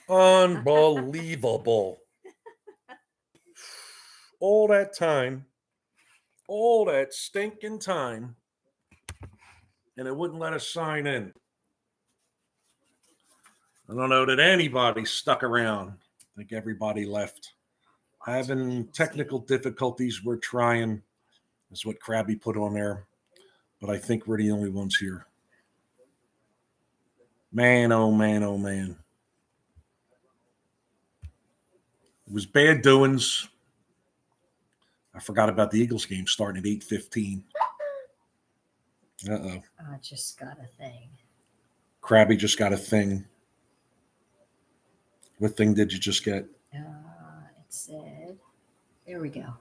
Unbelievable. All that time, all that stinking time, and it wouldn't let us sign in. I don't know that anybody stuck around. I think everybody left. Having technical difficulties, we're trying. That's what Crabby put on there. But I think we're the only ones here. Man, oh man, oh man. It was bad doings. I forgot about the Eagles game starting at 8:15. Uh-oh. I just got a thing. Crabby just got a thing. What thing did you just get? It said, there we go.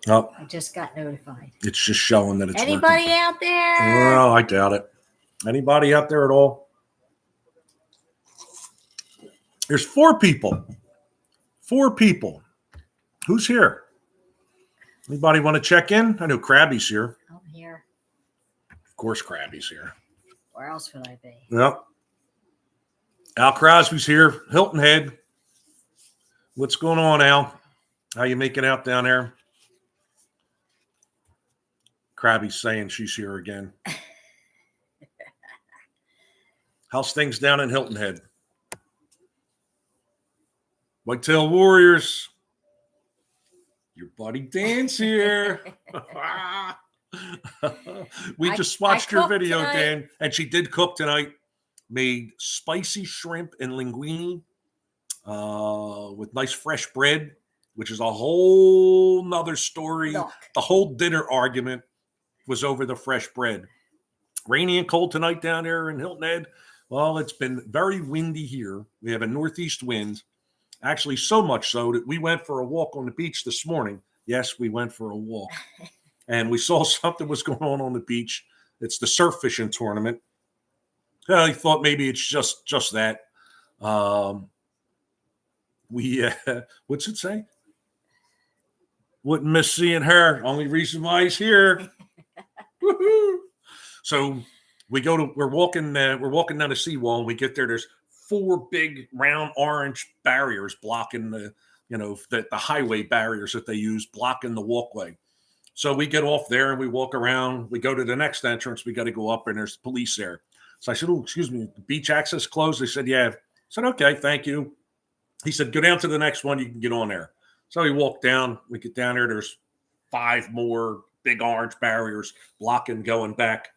Oh, I just got notified. it's just showing that it's Anybody working. out there? No, I doubt it. Anybody out there at all? There's 4 people. 4 people. Who's here? Anybody want to check in? I know Crabby's here. I'm here. Of course, Crabby's here. Where else would I be? Yep. Al Crosby's here. Hilton Head. What's going on, Al? How you making out down there? Crabby's saying she's here again. How's things down in Hilton Head? Whitetail Warriors. Your buddy Dan's here. We just watched your video, tonight. Dan, and she did cook tonight. Made spicy shrimp and linguine with nice fresh bread, which is a whole nother story. Look. The whole dinner argument was over the fresh bread. Rainy and cold tonight down there in Hilton Head. Well, it's been very windy here. We have a northeast wind. Actually, so much so that we went for a walk on the beach this morning. Yes, we went for a walk. And we saw something was going on the beach. It's the surf fishing tournament. I thought maybe it's just that. What's it say? Wouldn't miss seeing her. Only reason why he's here. Woohoo! So we're walking down the seawall, and we get there. There's 4 big round orange barriers blocking the highway barriers that they use, blocking the walkway. So we get off there and we walk around. We go to the next entrance. We got to go up, and there's police there. So I said, "Oh, excuse me, beach access closed?" They said, "Yeah." I said, "Okay, thank you." He said, "Go down to the next one. You can get on there." So we walk down. We get down there. There's 5 more big orange barriers blocking going back.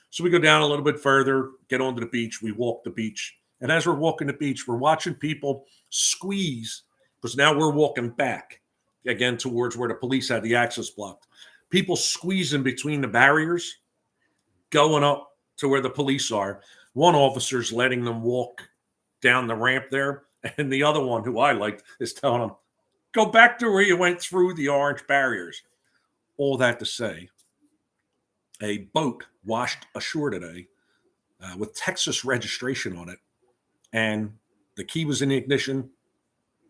So we go down a little bit further, get onto the beach. We walk the beach. And as we're walking the beach, we're watching people squeeze, because now we're walking back again towards where the police had the access blocked. People squeezing between the barriers, going up to where the police are. One officer's letting them walk down the ramp there, and the other one, who I liked, is telling them, "Go back to where you went through the orange barriers." All that to say, a boat washed ashore today with Texas registration on it, and the key was in the ignition.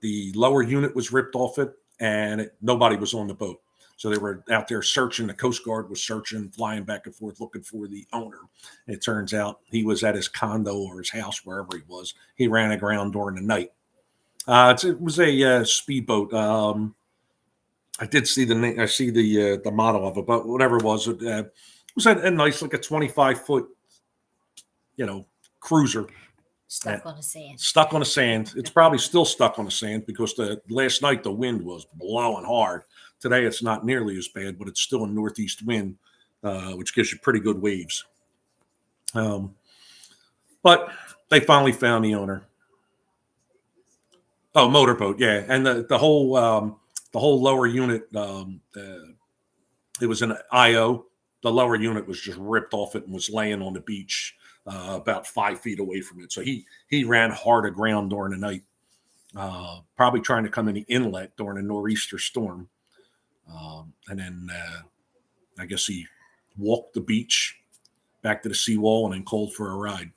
The lower unit was ripped off it, and nobody was on the boat. So they were out there searching. The Coast Guard was searching, flying back and forth, looking for the owner. And it turns out he was at his condo or his house, wherever he was. He ran aground during the night. It was a speedboat. I did see the name. I see the model of it, but whatever it was a nice, like a 25-foot, cruiser. Stuck on the sand. Stuck on the sand. It's probably still stuck on the sand because last night the wind was blowing hard. Today it's not nearly as bad, but it's still a northeast wind, which gives you pretty good waves. But they finally found the owner. Oh, motorboat, yeah, and the whole lower unit. It was an IO. The lower unit was just ripped off it and was laying on the beach. About 5 feet away from it. So he ran hard aground during the night, probably trying to come in the inlet during a nor'easter storm. And then I guess he walked the beach back to the seawall and then called for a ride.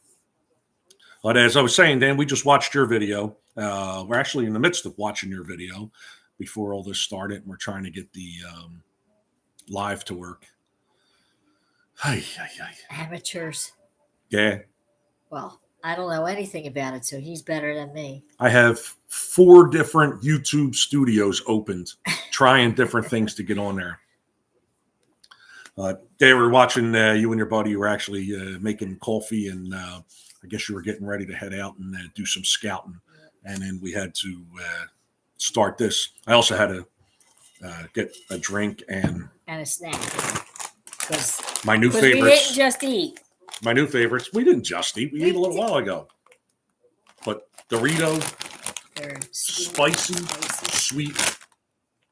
But as I was saying, Dan, we just watched your video. We're actually in the midst of watching your video before all this started, and we're trying to get the live to work. Amateurs. Yeah. Well, I don't know anything about it, so he's better than me. I have 4 different YouTube studios opened, trying different things to get on there. They were watching you and your buddy were actually making coffee, and I guess you were getting ready to head out and do some scouting. And then we had to start this. I also had to get a drink and a snack. My new Because favorites. we didn't just eat. My new favorites. We didn't just eat. We ate a little while ago. But Dorito, They're spicy, sweet.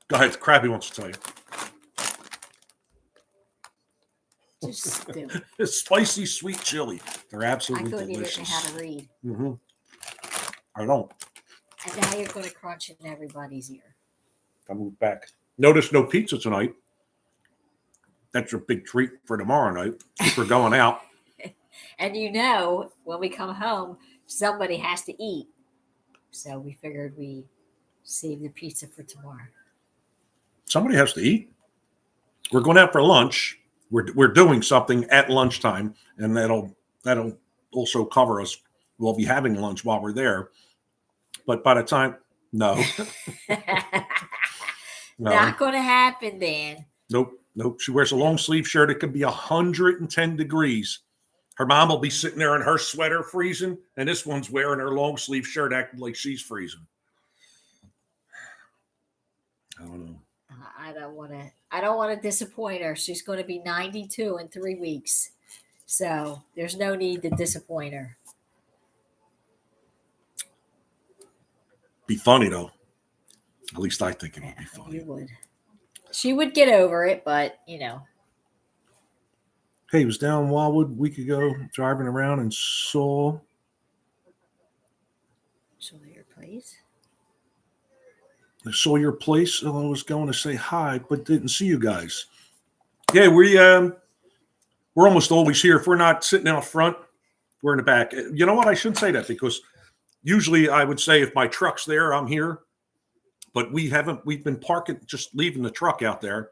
Go ahead. Crabby wants to tell you. Just stupid. It's spicy, sweet chili. They're I absolutely couldn't even know delicious. how to read. Mm-hmm. I don't. And now you're going to crunch in everybody's ear. I moved back. Notice no pizza tonight. That's a big treat for tomorrow night if we're going out. And you know, when we come home, somebody has to eat. So we figured we save the pizza for tomorrow. Somebody has to eat. We're going out for lunch. We're doing something at lunchtime, and that'll also cover us. We'll be having lunch while we're there. But by the time, no. No. Not going to happen, Dan. Nope. She wears a long sleeve shirt. It could be 110 degrees. Her mom will be sitting there in her sweater freezing, and this one's wearing her long sleeve shirt acting like she's freezing. I don't know. I don't want to disappoint her. She's going to be 92 in 3 weeks. So there's no need to disappoint her. Be funny, though. At least I think it would be funny. You would. She would get over it, but, you know. Hey, he was down Wildwood a week ago, driving around and saw your place. I saw your place. I was going to say hi, but didn't see you guys. Yeah, we're almost always here. If we're not sitting out front, we're in the back. You know what? I shouldn't say that because usually I would say if my truck's there, I'm here. But we haven't. We've been parking, just leaving the truck out there,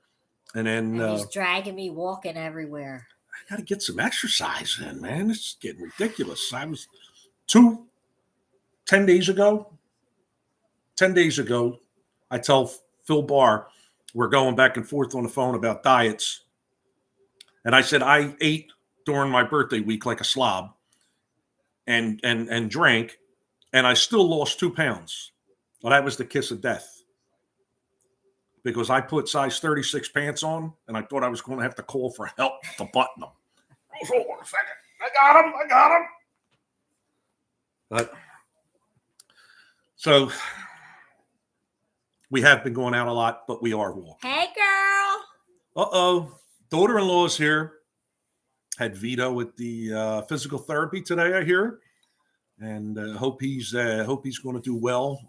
and then he's dragging me walking everywhere. I got to get some exercise in, man. It's getting ridiculous. I was 10 days ago. 10 days ago, I tell Phil Barr, we're going back and forth on the phone about diets, and I said I ate during my birthday week like a slob, and drank, and I still lost 2 pounds. Well, that was the kiss of death because I put size 36 pants on and I thought I was going to have to call for help to button them. Hold on a second. I got them. But so we have been going out a lot, but we are walking. Hey, girl. Uh-oh. Daughter-in-law's here. Had Vito at the physical therapy today, I hear. And hope he's going to do well.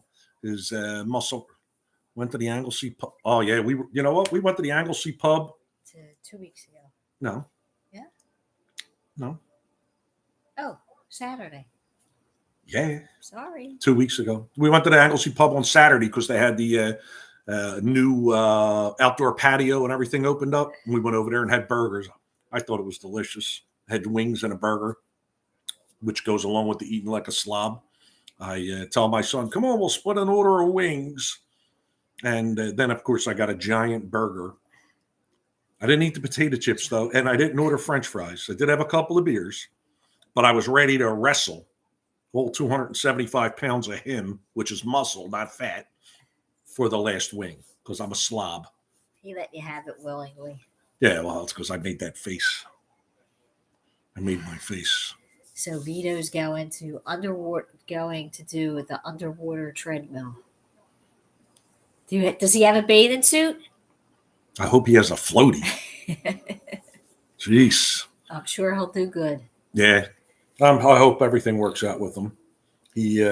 His muscle went to the Anglesey pub. Oh yeah, you know what? We went to the Anglesey pub 2 weeks ago. No. Yeah. No. Oh, Saturday. Yeah. Sorry. 2 weeks ago, we went to the Anglesey pub on Saturday because they had the new outdoor patio and everything opened up. And we went over there and had burgers. I thought it was delicious. Had wings and a burger, which goes along with the eating like a slob. I tell my son, come on, we'll split an order of wings. And then, of course, I got a giant burger. I didn't eat the potato chips, though, and I didn't order French fries. I did have a couple of beers, but I was ready to wrestle all 275 pounds of him, which is muscle, not fat, for the last wing because I'm a slob. He let you have it willingly. Yeah, well, it's because I made that face. I made my face. So Vito's going to do the underwater treadmill. Does he have a bathing suit? I hope he has a floaty. Jeez. I'm sure he'll do good. Yeah. I hope everything works out with him. He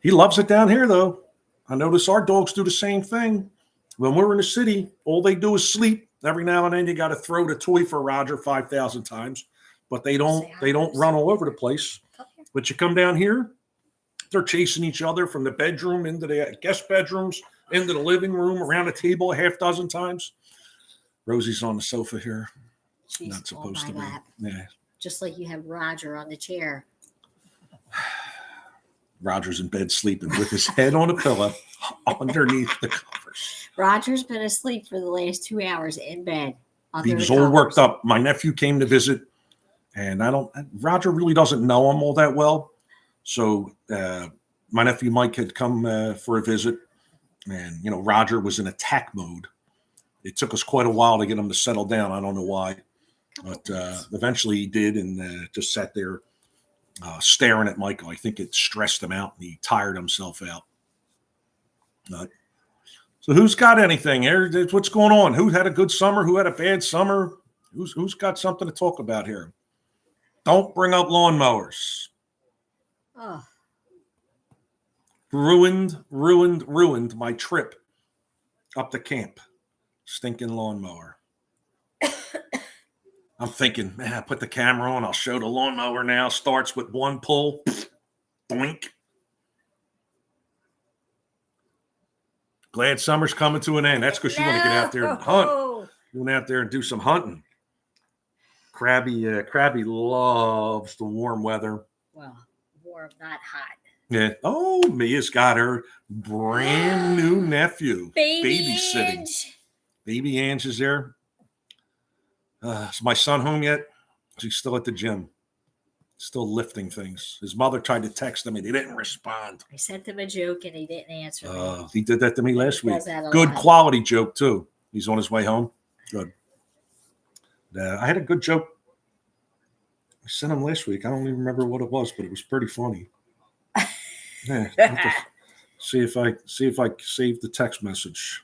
loves it down here, though. I notice our dogs do the same thing. When we're in the city, all they do is sleep. Every now and then you got to throw the toy for Roger 5,000 times. But they don't run all over the place. But you come down here, they're chasing each other from the bedroom into the guest bedrooms, into the living room, around the table a half dozen times. Rosie's on the sofa here. She's not supposed to be. Lap. Yeah. Just like you have Roger on the chair. Roger's in bed sleeping with his head on a pillow underneath the covers. Roger's been asleep for the last 2 hours in bed. He was all worked up. My nephew came to visit, and Roger really doesn't know him all that well. So my nephew Mike had come for a visit, and, Roger was in attack mode. It took us quite a while to get him to settle down. I don't know why, but eventually he did, and just sat there staring at Michael. I think it stressed him out, and he tired himself out. So who's got anything here? What's going on? Who had a good summer? Who had a bad summer? Who's got something to talk about here? Don't bring up lawnmowers. Oh. Ruined my trip up to camp. Stinking lawnmower. I'm thinking, man, put the camera on. I'll show the lawnmower now. Starts with one pull. Boink. Glad summer's coming to an end. That's because you want to get out there and hunt. You want out there and do some hunting. Crabby loves the warm weather. Well, warm, not hot. Yeah. Oh, Mia's got her brand new nephew babysitting. Ange. Baby Ange is there. Is my son home yet? He's still at the gym, still lifting things. His mother tried to text him and he didn't respond. I sent him a joke and he didn't answer me. He did that to me last week. Good quality joke too. He's on his way home. Good. I had a good joke. I sent him last week. I don't even remember what it was, but it was pretty funny. Yeah, I have to see if I saved the text message.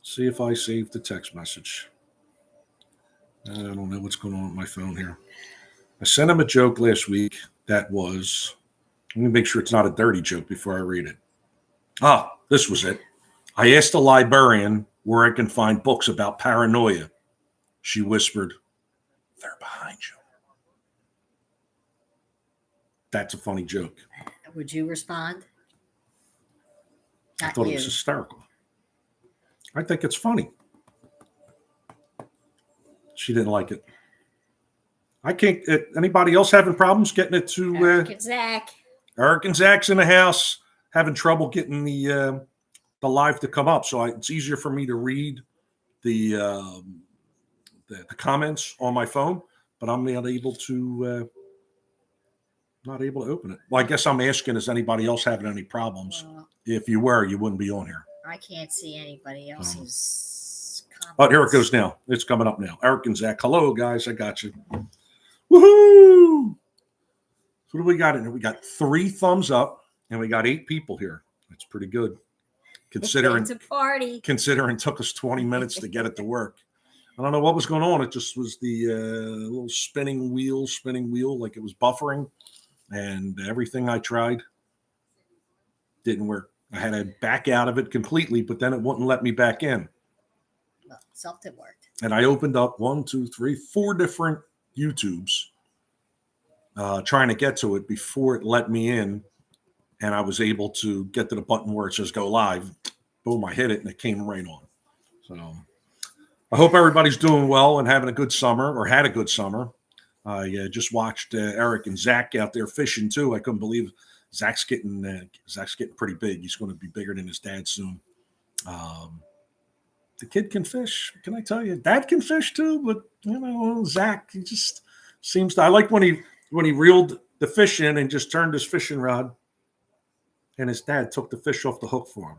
See if I saved the text message. I don't know what's going on with my phone here. I sent him a joke last week that was, let me make sure it's not a dirty joke before I read it. This was it. I asked a librarian where I can find books about paranoia. She whispered, "They're behind you." That's a funny joke. Would you respond? I thought it was hysterical. I think it's funny. She didn't like it. I can't. Anybody else having problems getting it to Eric and Zach? Eric and Zach's in the house having trouble getting the live to come up. So it's easier for me to read the comments on my phone, but I'm not able to open it. Well, I guess I'm asking, is anybody else having any problems? If you were, you wouldn't be on here. I can't see anybody else's comments. Oh, here it goes now. It's coming up now. Eric and Zach. Hello, guys. I got you. Woohoo! So what do we got in here? We got 3 thumbs up, and we got 8 people here. That's pretty good. Considering it's a party. Considering it took us 20 minutes to get it to work. I don't know what was going on. It just was the little spinning wheel, like it was buffering, and everything I tried didn't work. I had to back out of it completely, but then it wouldn't let me back in. Well, something worked. And I opened up 4 different YouTubes trying to get to it before it let me in. And I was able to get to the button where it says go live. Boom, I hit it and it came right on. So I hope everybody's doing well and having a good summer, or had a good summer. I just watched Eric and Zach out there fishing too. I couldn't believe it. Zach's getting pretty big. He's going to be bigger than his dad soon. The kid can fish. Can I tell you? Dad can fish too, but Zach, he just seems to. I like when he reeled the fish in and just turned his fishing rod, and his dad took the fish off the hook for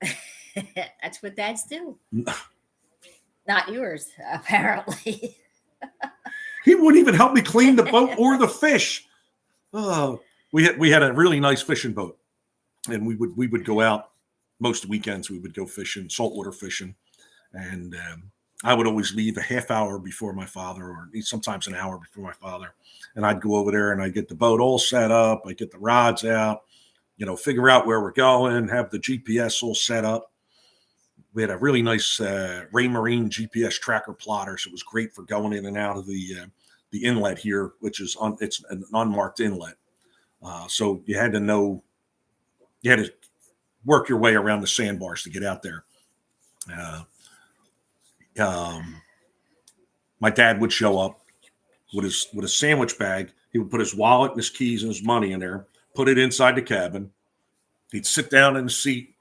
him. That's what dads do. Not yours, apparently. He wouldn't even help me clean the boat or the fish. Oh, we had a really nice fishing boat, and we would go out most weekends. We would go fishing, saltwater fishing, and I would always leave a half hour before my father, or sometimes an hour before my father, and I'd go over there and I'd get the boat all set up. I get the rods out, figure out where we're going, have the GPS all set up. We had a really nice Ray Marine GPS tracker plotter, so it was great for going in and out of the inlet here, which is it's an unmarked inlet. So you had to work your way around the sandbars to get out there. My dad would show up with a sandwich bag He would put his wallet and his keys and his money in there, put it inside the cabin. He'd sit down in the seat.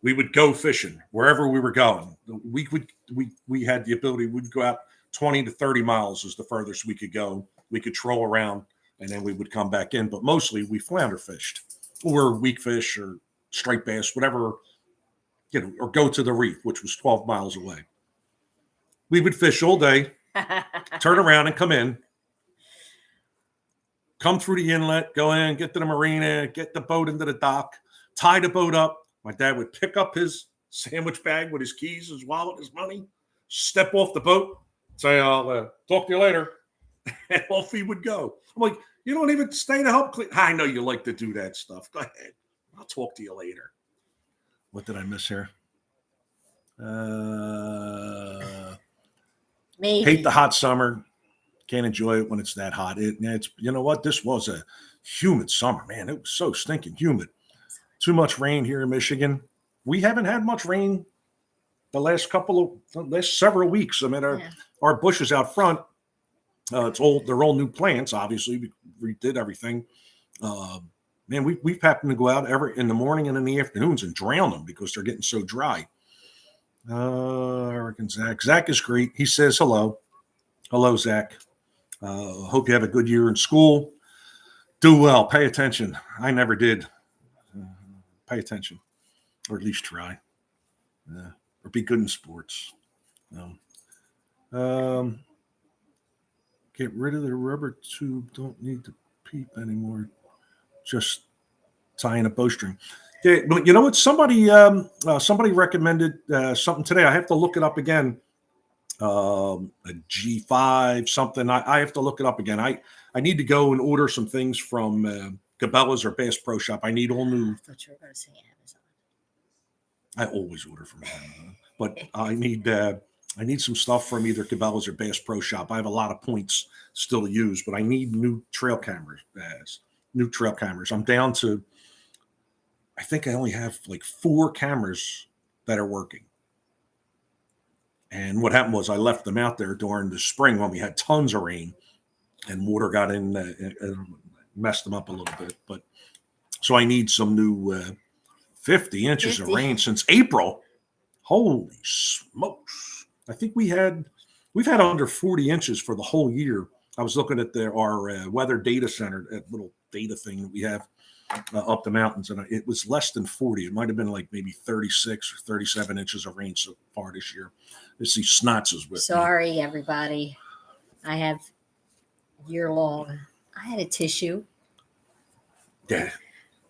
We would go fishing wherever we were going. We had the ability. We'd go out 20 to 30 miles is the furthest we could go. We could troll around and then we would come back in. But mostly we flounder fished or weak fish or striped bass, whatever, or go to the reef, which was 12 miles away. We would fish all day, turn around and come through the inlet, go in, get to the marina, get the boat into the dock, tie the boat up. My dad would pick up his sandwich bag with his keys, his wallet, his money, step off the boat, say, I'll talk to you later. And off he would go. I'm like, you don't even stay to help clean. I know you like to do that stuff. Go ahead. I'll talk to you later. What did I miss here? Maybe. Hate the hot summer. Can't enjoy it when it's that hot. It's you know what? This was a humid summer, man. It was so stinking humid. Too much rain here in Michigan. We haven't had much rain the last several weeks. I mean, our bushes out front, they're all new plants. Obviously, we redid everything. Man, we've happened to go out in the morning and in the afternoons and drown them because they're getting so dry. Eric and Zach. Zach is great. He says hello. Hello, Zach. Hope you have a good year in school. Do well. Pay attention. I never did. Pay attention, or at least try. Or be good in sports. Get rid of the rubber tube. Don't need to peep anymore. Just tying a bowstring. Yeah, but you know what? Somebody recommended something today. I have to look it up again. A G5 something. I have to look it up again. I need to go and order some things from Cabela's or Bass Pro Shop. I need all new. I thought you were going to say Amazon. I always order from Amazon, but I need some stuff from either Cabela's or Bass Pro Shop. I have a lot of points still to use, but I need new trail cameras. I'm down to, I think I only have like 4 cameras that are working. And what happened was I left them out there during the spring when we had tons of rain and water got in and messed them up a little bit. But so I need some new 50 inches of rain since April. Holy smokes. I think we've had under 40 inches for the whole year. I was looking at our weather data center, that little data thing that we have up the mountains, and it was less than 40. It might have been like maybe 36 or 37 inches of rain so far this year. Let's see, Snots is with Sorry, me. everybody. I have year-long. I had a tissue. Yeah.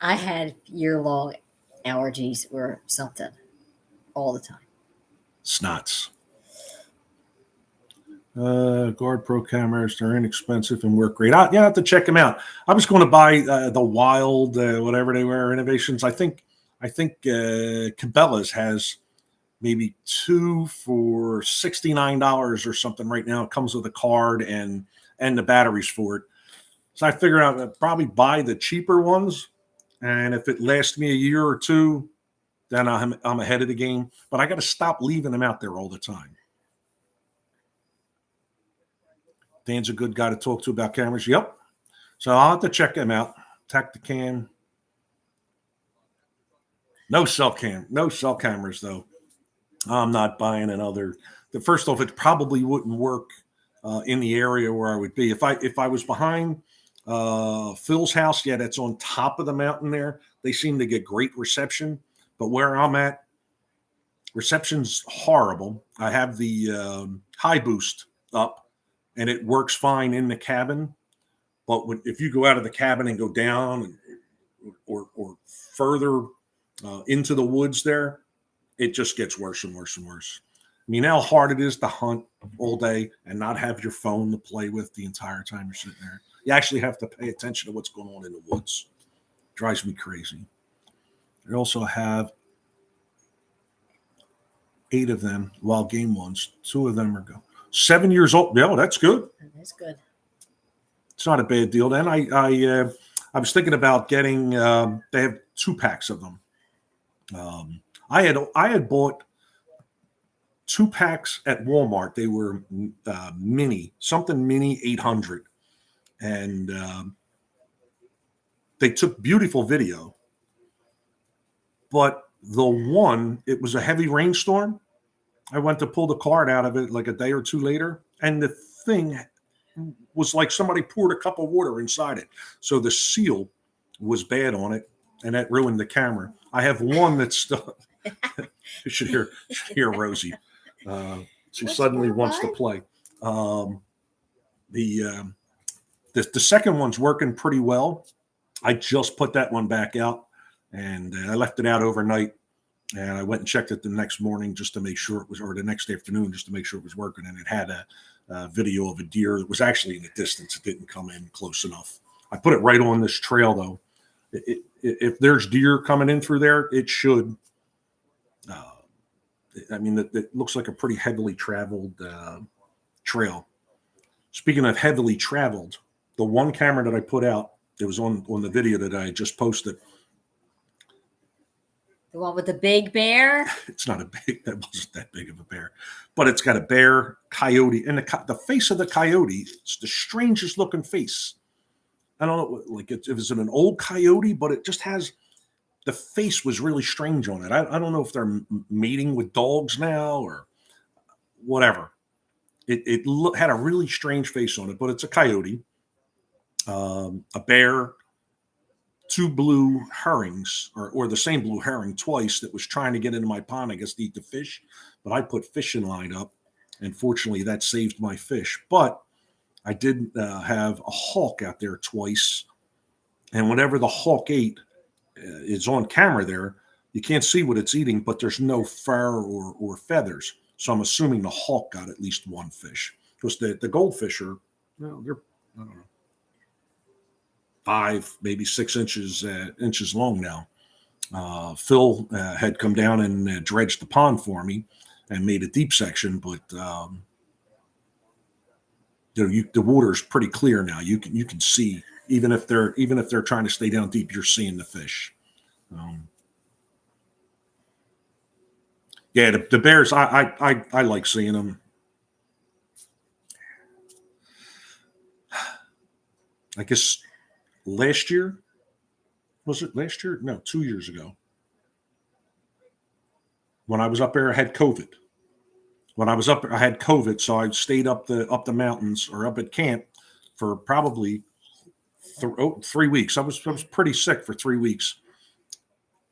I had year-long allergies or something all the time. Snots. Guard Pro cameras, they're inexpensive and work great. I have to check them out. I was going to buy the Wild, whatever they were, Innovations. I think Cabela's has maybe 2 for $69 or something right now. It comes with a card and the batteries for it. So I figured out I'd probably buy the cheaper ones, and if it lasts me a year or two, then I'm ahead of the game. But I got to stop leaving them out there all the time. Dan's a good guy to talk to about cameras. Yep. So I'll have to check them out. Tacticam. No cell cameras, though. I'm not buying another. First off, it probably wouldn't work in the area where I would be. If I was behind Phil's house, yeah, that's on top of the mountain there. They seem to get great reception. But where I'm at, reception's horrible. I have the high boost up, and it works fine in the cabin. But if you go out of the cabin and go down or further into the woods there, it just gets worse and worse and worse. I mean, how hard it is to hunt all day and not have your phone to play with the entire time you're sitting there. You actually have to pay attention to what's going on in the woods. It drives me crazy. I also have 8 of them, wild game ones. 2 of them are 7 years old. Yeah, that's good. That's good. It's not a bad deal. Then I was thinking about getting. They have 2 packs of them. I had bought 2 packs at Walmart. They were mini 800, and they took beautiful video. But it was a heavy rainstorm. I went to pull the card out of it like a day or two later, and the thing was like somebody poured a cup of water inside it. So the seal was bad on it, and that ruined the camera. I have one that's still. You should hear Rosie. She suddenly wants to play. The second one's working pretty well. I just put that one back out, and I left it out overnight. And I went and checked it the next morning just to make sure it was, or the next afternoon just to make sure it was working. And it had a video of a deer that was actually in the distance. It didn't come in close enough. I put it right on this trail, though. If there's deer coming in through there, it should. It looks like a pretty heavily traveled trail. Speaking of heavily traveled, the one camera that I put out, it was on the video that I just posted. The one with the big bear? That wasn't that big of a bear. But it's got a bear, coyote, and the face of the coyote, it's the strangest looking face. I don't know, like it was an old coyote, but it just has, the face was really strange on it. I don't know if they're mating with dogs now or whatever. It had a really strange face on it, but it's a coyote, a bear, two blue herrings, or the same blue herring twice, that was trying to get into my pond, I guess, to eat the fish. But I put fishing line up, and fortunately that saved my fish. But I did have a hawk out there twice, and whatever the hawk ate is on camera there. You can't see what it's eating, but there's no fur or feathers. So I'm assuming the hawk got at least one fish, because the goldfish are, they're, I don't know, 5, maybe 6 inches long now. Phil had come down and dredged the pond for me and made a deep section, but the water is pretty clear now. You can see, even if they're trying to stay down deep, you're seeing the fish. The bears, I like seeing them. I guess last year, was it last year? No, 2 years ago. When I was up there, I had COVID. When I was up there, I had COVID, so I stayed up the mountains, or up at camp, for probably 3 weeks. I was pretty sick for 3 weeks.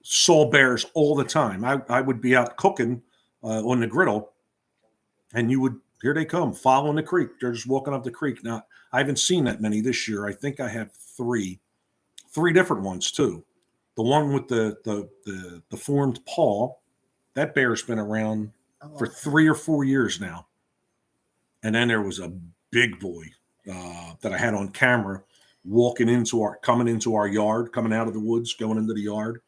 Saw bears all the time. I would be out cooking on the griddle, and here they come, following the creek. They're just walking up the creek. Now, I haven't seen that many this year. I think I have three different ones too. The one with the deformed paw, that bear's been around for 3 or 4 years now. And then there was a big boy that I had on camera coming into our yard, coming out of the woods, going into the yard.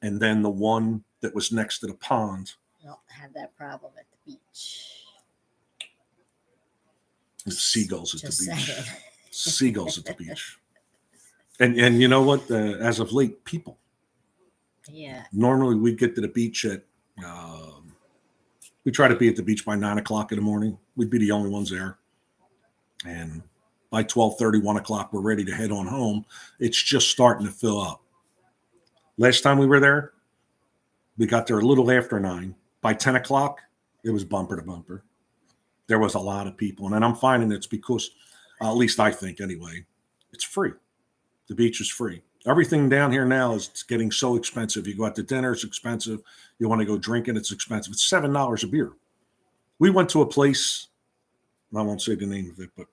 And then the one that was next to the pond. I don't have that problem at the beach. The seagulls at Just the beach. saying. Seagulls at the beach. And you know what? As of late, people. Yeah. Normally we'd get to the beach at, we try to be at the beach by 9 o'clock in the morning. We'd be the only ones there. And by 12:30, 1 o'clock, we're ready to head on home. It's just starting to fill up. Last time we were there, we got there a little after 9. By 10 o'clock, it was bumper to bumper. There was a lot of people. And then I'm finding it's because, at least I think anyway, it's free. The beach is free. Everything down here now is getting so expensive. You go out to dinner, it's expensive. You want to go drinking, it's expensive. It's $7 a beer. We went to a place, I won't say the name of it, but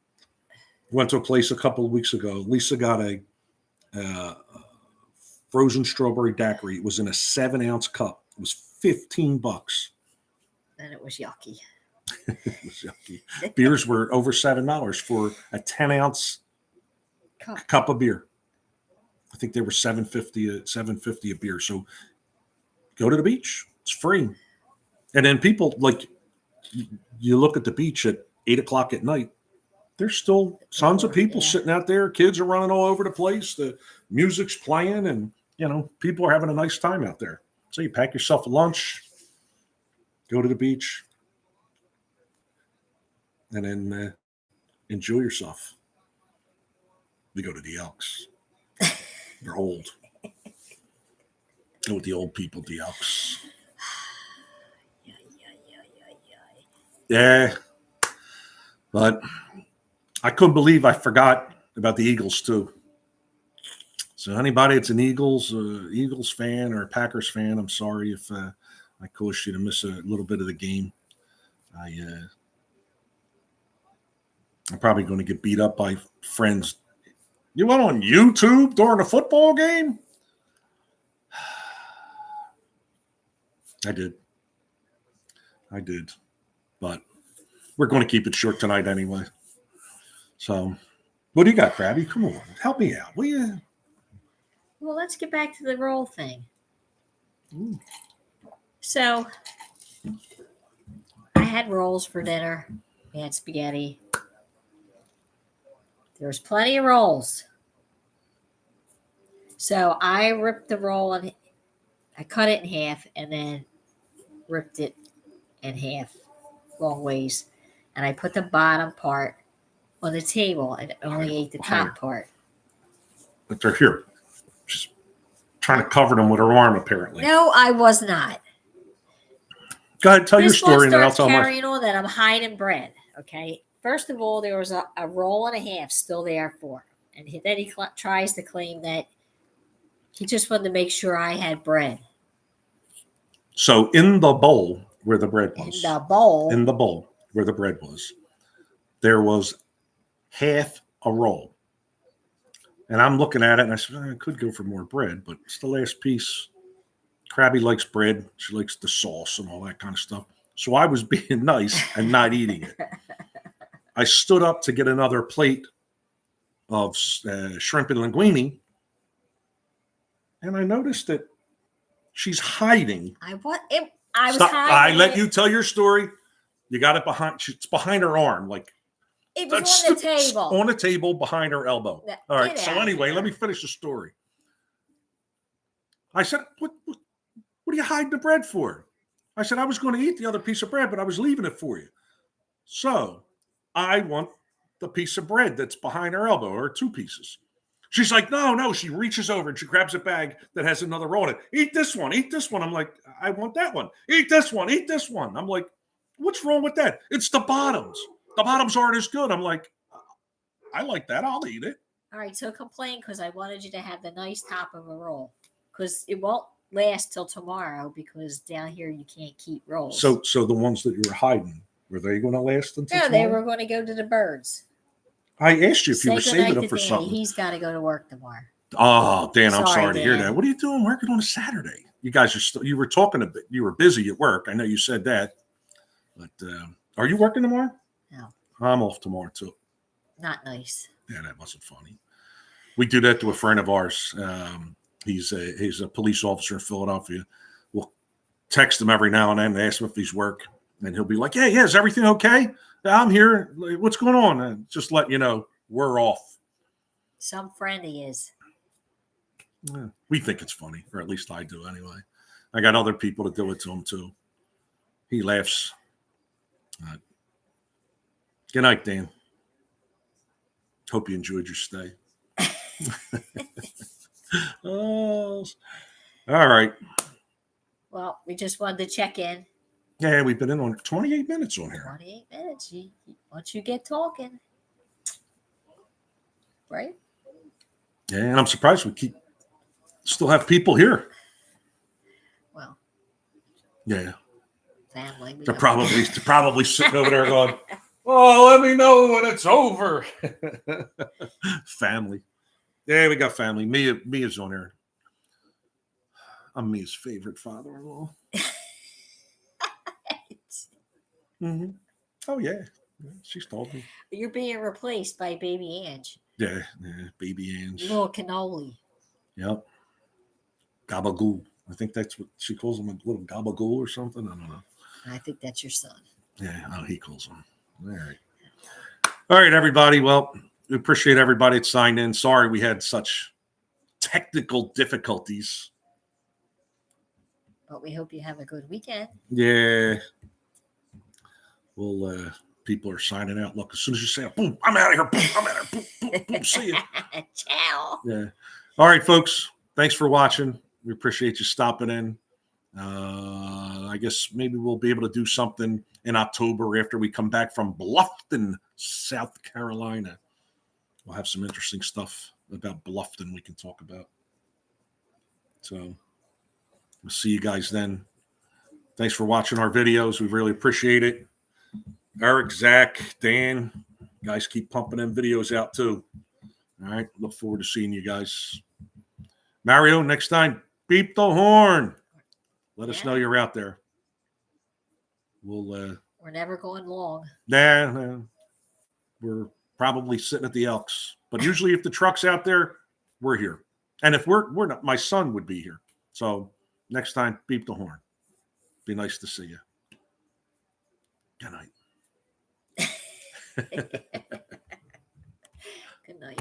we went to a place a couple of weeks ago. Lisa got a frozen strawberry daiquiri. It was in a 7-ounce cup. It was $15. And it was yucky. It was yucky. Beers were over $7 for a 10-ounce cup of beer. I think they were $7.50 a beer. So go to the beach. It's free. And then people, like, you look at the beach at 8 o'clock at night, there's still tons of people sitting out there. Kids are running all over the place. The music's playing, and, people are having a nice time out there. So you pack yourself a lunch, go to the beach, and then enjoy yourself. We go to the Elks. They're old. Go with the old people, the Elks. Yeah. But I couldn't believe I forgot about the Eagles, too. So anybody that's an Eagles fan or a Packers fan, I'm sorry if I caused you to miss a little bit of the game. I'm probably going to get beat up by friends. You went on YouTube during a football game? I did. But we're going to keep it short tonight anyway. So, what do you got, Crabby? Come on. Help me out, will you? Well, let's get back to the roll thing. Ooh. So, I had rolls for dinner. We had spaghetti. There was plenty of rolls. So, I ripped the roll and I cut it in half and then ripped it in half long ways. And I put the bottom part on the table and only ate the top part. But they're here. She's trying to cover them with her arm, apparently. No, I was not. Go ahead, tell your story, and then I'll starts tell carrying on that I'm hiding bread. Okay. First of all, there was a roll and a half still there for him. And then he tries to claim that he just wanted to make sure I had bread. So in the bowl where the bread was. In the bowl where the bread was, there was half a roll. And I'm looking at it, and I said, I could go for more bread, but it's the last piece. Crabby likes bread. She likes the sauce and all that kind of stuff. So I was being nice and not eating it. I stood up to get another plate of shrimp and linguine, and I noticed that she's hiding. I was hiding. I let you tell your story. You got it behind. It's behind her arm, like it was on the table. On the table behind her elbow. All right. So anyway, let me finish the story. I said, "What are you hiding the bread for?" I said, "I was going to eat the other piece of bread, but I was leaving it for you. So I want the piece of bread that's behind her elbow, or two pieces." She's like, no. She reaches over and she grabs a bag that has another roll in it. Eat this one. I'm like, I want that one. Eat this one. I'm like, what's wrong with that? It's the bottoms. The bottoms aren't as good. I'm like, I like that. I'll eat it. All right, so complain because I wanted you to have the nice top of a roll because it won't last till tomorrow because down here you can't keep rolls. So the ones that you were hiding, were they going to last until tomorrow? No, they were going to go to the birds. I asked you if you were saving them for something. He's got to go to work tomorrow. Oh, Dan, I'm sorry to hear that. What are you doing working on a Saturday? You guys are you were talking a bit. You were busy at work. I know you said that. But are you working tomorrow? No. I'm off tomorrow, too. Not nice. Yeah, that wasn't funny. We do that to a friend of ours. He's a police officer in Philadelphia. We'll text him every now and then and ask him if he's work. And he'll be like, yeah, is everything okay? I'm here. What's going on? And just let you know, we're off. Some friend he is. Yeah, we think it's funny, or at least I do anyway. I got other people to do it to him, too. He laughs. Good night, Dan. Hope you enjoyed your stay. Oh, all right. Well, we just wanted to check in. Yeah, we've been in on 28 minutes on here. 28 minutes. Once you get talking. Right? Yeah, and I'm surprised we still have people here. Well. Yeah. Family. They're probably sitting over there going, "Oh, let me know when it's over." Family. Yeah, we got family. Mia's on there. I'm Mia's favorite father-in-law. Mm-hmm. Oh, yeah. She's told me. You're being replaced by baby Ange. Yeah, baby Ange. Little cannoli. Yep. Gabagool. I think that's what she calls him, a little gabagool or something. I don't know. I think that's your son. Yeah, he calls him. All right, everybody. Well, we appreciate everybody that signed in. Sorry we had such technical difficulties. But we hope you have a good weekend. Yeah. We'll people are signing out. Look, as soon as you say, boom, I'm out of here. Boom, I'm out of here. Boom, boom, boom. See you. Ciao. Yeah. All right, folks. Thanks for watching. We appreciate you stopping in. I guess maybe we'll be able to do something in October after we come back from Bluffton, South Carolina. We'll have some interesting stuff about Bluffton we can talk about. So we'll see you guys then. Thanks for watching our videos. We really appreciate it. Eric, Zach, Dan, guys, keep pumping them videos out too. All right. Look forward to seeing you guys. Mario, next time, beep the horn. Let us know you're out there. We're never going long. Nah. We're probably sitting at the Elks. But usually if the truck's out there, we're here. And if we're not, my son would be here. So next time, beep the horn. Be nice to see you. Good night. Good night.